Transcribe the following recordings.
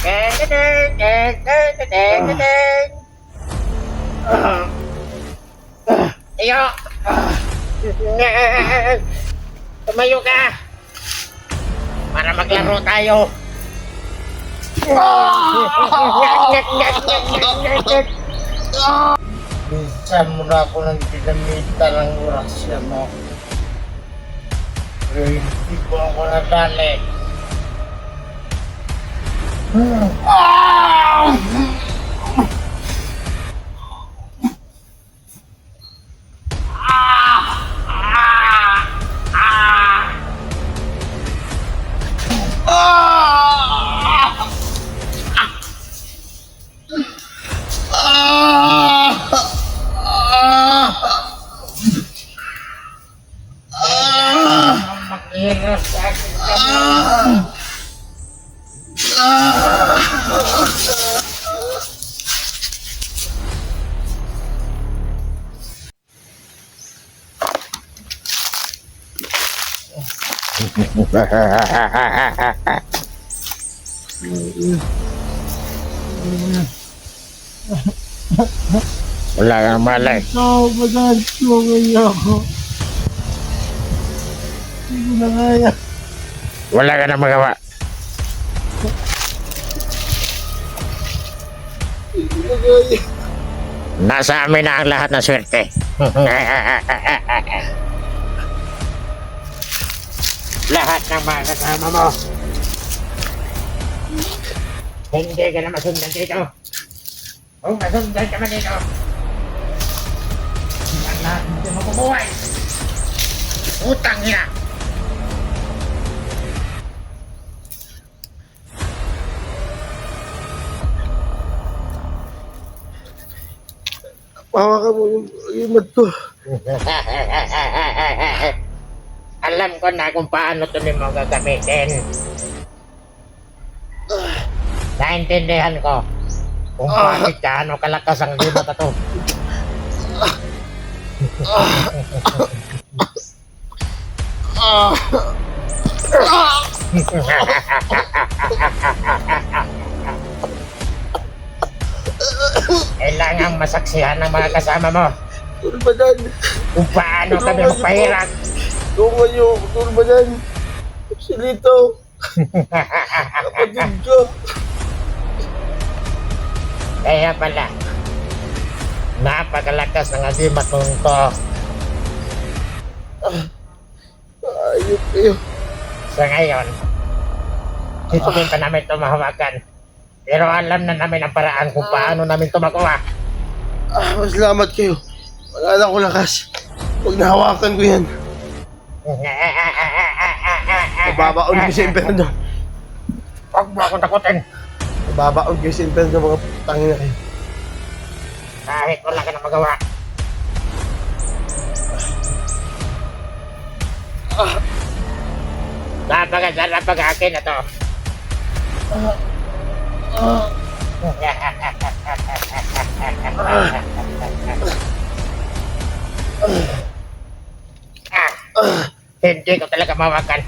Iyo! Tumayo ka! Para maglaro tayo! Minsan mo na ako nang ginamita ng orasya mo. Pero hindi ko ako nadali. Maghirap sa akin kami. Wala kang malay. Ikaw, magagawin ako. Hindi ko na kaya. Wala ka na magawa. Hindi ko na kaya. Nasa amin na ang lahat ng swerte. Lahat ng mga kasama mo. Hindi ka na masundan dito. Kung masundan ka man dito, ang lahat hindi mo bumuhay. Utang niya. Hawakan mo yung mat ko. Alam ko na kung paano ito mo gagamitin. Naintindihan ko kung bakit gaano kalakas ang libat ito. Kailangang masaksihan ng mga kasama mo Turbadan. kung paano kami magpahirap. Tungan yung turbadan. Si Lito. Kapatid ko. Kaya pala, napakalakas ng agimat mong to. Ayop kayo. Sa ngayon, titugin pa namin ito mahawakan. Pero alam na namin ang paraan kung paano namin ito makuha. Masalamat kayo. Wala na akong lakas. Huwag nahawakan ko yan. Nababaon ko sa impyerno. Huwag mo akong takutin. Nababaon ko sa impyerno mga tangin na kayo. Kahit wala ka na magawa. Napag akin na to. Hindi ko talaga mawakan.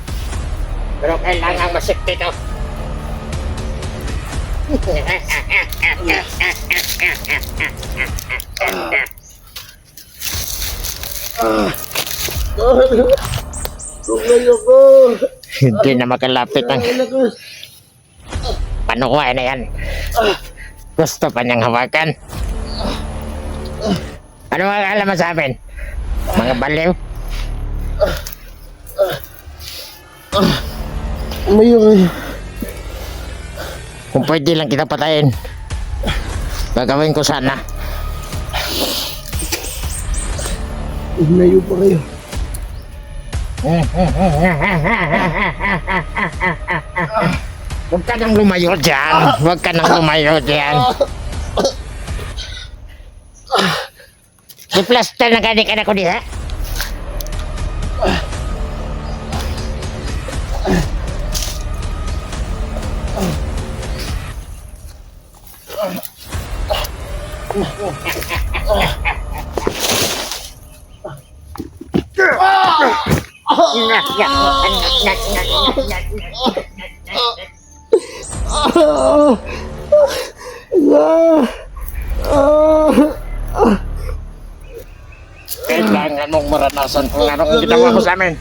Pero kailangan masikti to. Tungan ako. Hindi na makalapit ang Lakas. panukuha na yan. Gusto pa niyang hawakan. Ano mga alam mo sa amin? Mga baliw? Umayo kayo. Kung pwede lang kita patayin, gagawin ko sana. Umayo pa kayo. Huwag ka nang lumayo dyan. Huwag ka nang lumayo dyan. I-plaster na gani ka na ko diha. Kailangan mong maranasan kung anong ginawa mo sa amin.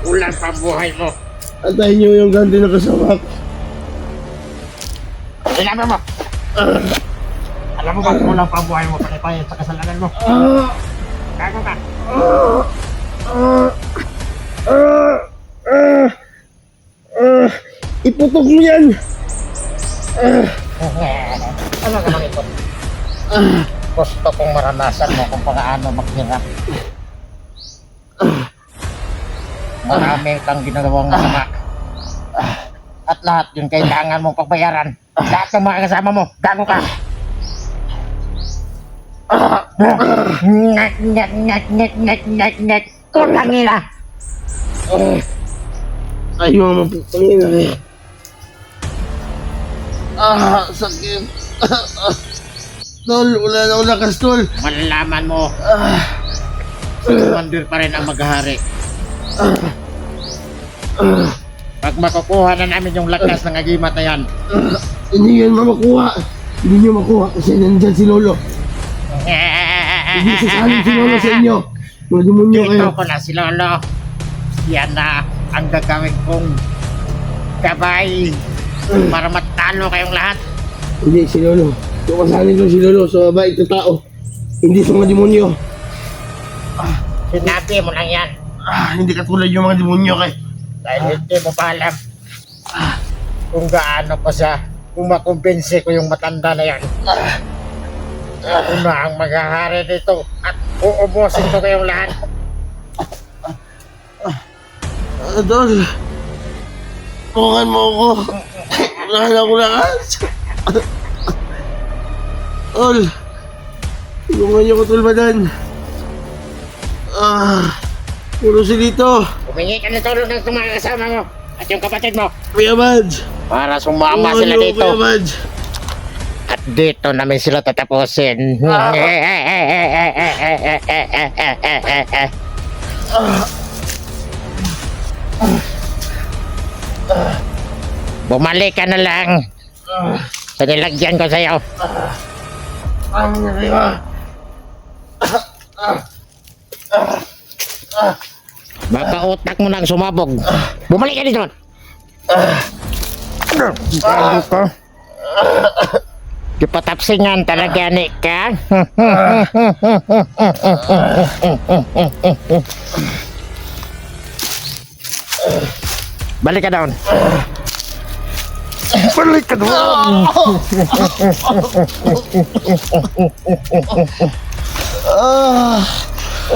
Ulan pa ang buhay mo. Antayin niyo yung ganti na kasama ko. Sinabi mo. Alam mo ba kung ulan pa ang buhay mo pag sa kasalanan mo? Gago ka. Iputok mo yan! Ano naman ito? Gusto kong maranasan mo kung paano maghirap. Marami kang ginagawang masama. At lahat yung kailangan mong pagbayaran. Lahat ng mga kasama mo, gago ka. Ngek. Putang ina. Ayaw mo putangin na eh. Sakit. Tol, wala na akong lakas, tol. Malalaman mo. Si Commander pa rin ang maghahari. Pag makukuha na namin yung lakas ng agimat na yan. Hindi yan makukuha. Hindi nyo makuha kasi nandyan si Lolo. Hindi sasalim si Lolo sa inyo. Mga demonyo kayo. Dito ko na si Lolo. Yan na ang gagawin kong gabay para matalo kayong lahat. Hindi, si Lolo. Yung kasanin ko si Lolo sa mabait na tao. Hindi sa mga demonyo. Sinabi mo lang yan. Hindi katulad yung mga demonyo kay. Dahil hindi mo pa alam kung gaano ko siya, kung makumbinsi ko yung matanda na yan. Ako na ang maghahari dito at uubusin ko kayong lahat. Tol, tulungan mo ako. Wala na ako lakas. Tol, tulungan niyo ko, Tol Badan. Puro si dito. Humingi ka ng tulong ng mga kasama mo at yung kapatid mo Kuya Badge. para sumama Tulungan sila niyo ako, dito. Kuya Badge. At dito namin sila tatapusin. Bumalik ka na lang sa nilagyan ko sa'yo. Ang nariwa. Baka utak mo nang sumabog. Bumalik ka dito. Bago ka. Kipatapsingan talaga ni ka. Balik ka doon. Balik ka doon.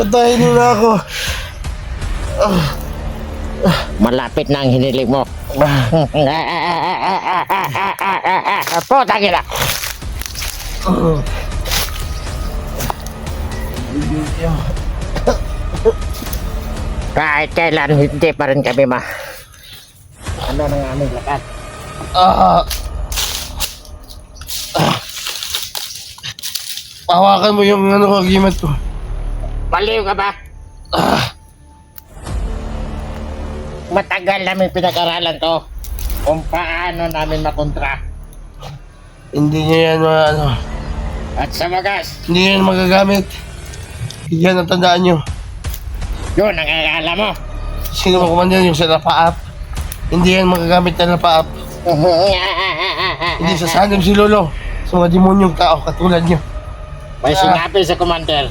Utahin mo na ako. Malapit na ang hinilig mo. Putang ina. Kahit kailan hindi pa rin kami ano nang aming lakad. Pahawakan mo yung kagimat ko. Baliw ka ba? Matagal namin pinag-aralan to kung paano namin makontra. Hindi niya yan At sa wagas, hindi niya yan magagamit. Yan ang tandaan nyo. yun ang akala mo. Sino mo kumandan yung sa napa-up? Hindi yan magagamit na napa-up. Hindi sasalim si Lolo sa mga demonyong tao katulad nyo. May sinabi sa commander.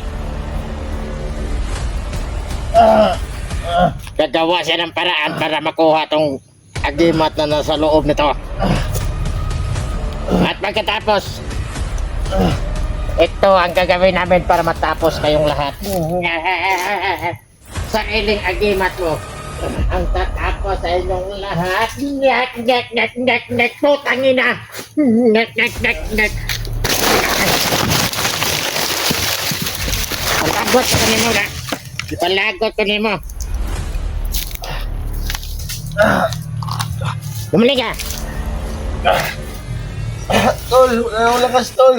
Gagawa siya ng paraan para makuha tong agimat na nasa loob nito. At pagkatapos, ito ang gagawin namin para matapos kayong lahat. Sariling agimat mo ang tatapos sa inyong lahat. Ngek, putang ina. Ngek. Palagot ko ni mo na. Palagot ko ni mo. Bumalik ka. Tol, wala akong lakas, Tol.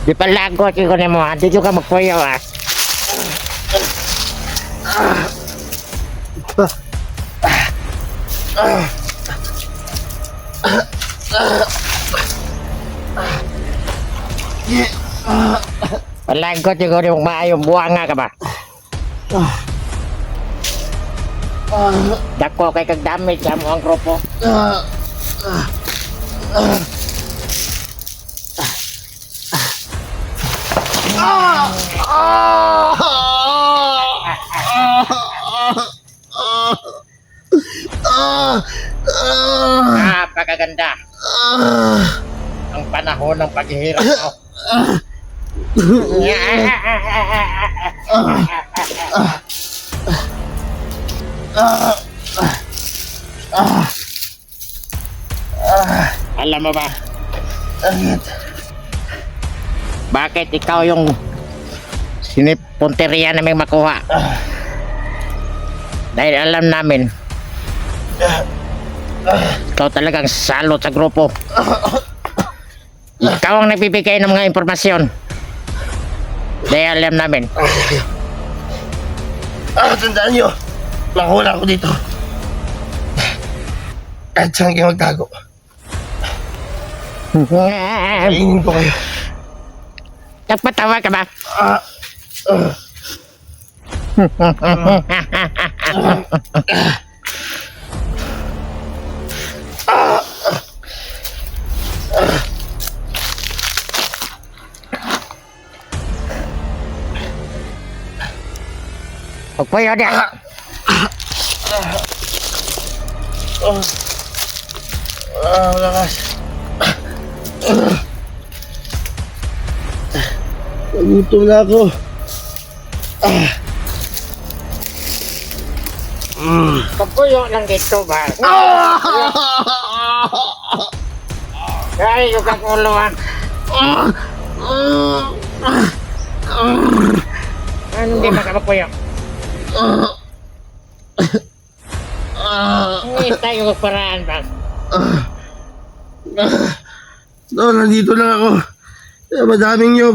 Di palagot ko ni mo. Dito ka magpuyo ah. Palangkot siguro yung maayong buwanga ka ba? Dako kay kag damage sa mo ang grupo. Napakaganda. Ang panahon ng paghihirap mo. Alam mo ba? Bakit ikaw yung sinipunteriya namin makuha? Dahil alam namin ikaw talagang salot sa grupo. Ikaw ang nagbibigay ng mga impormasyon. Dahil alam namin. Tandaan nyo, makahula ako dito. Kahit saan kayo magtago, kainin ko kayo. Nagpatawa ka ba? Pagpuyo niya. Lakas. Nagutom na ako. Pagpuyo lang dito ba? Ay, yung kakuluan. Ano hindi makapagpuyo? Hindi tayo paraan ba? No, nandito lang ako. Madaming nyo.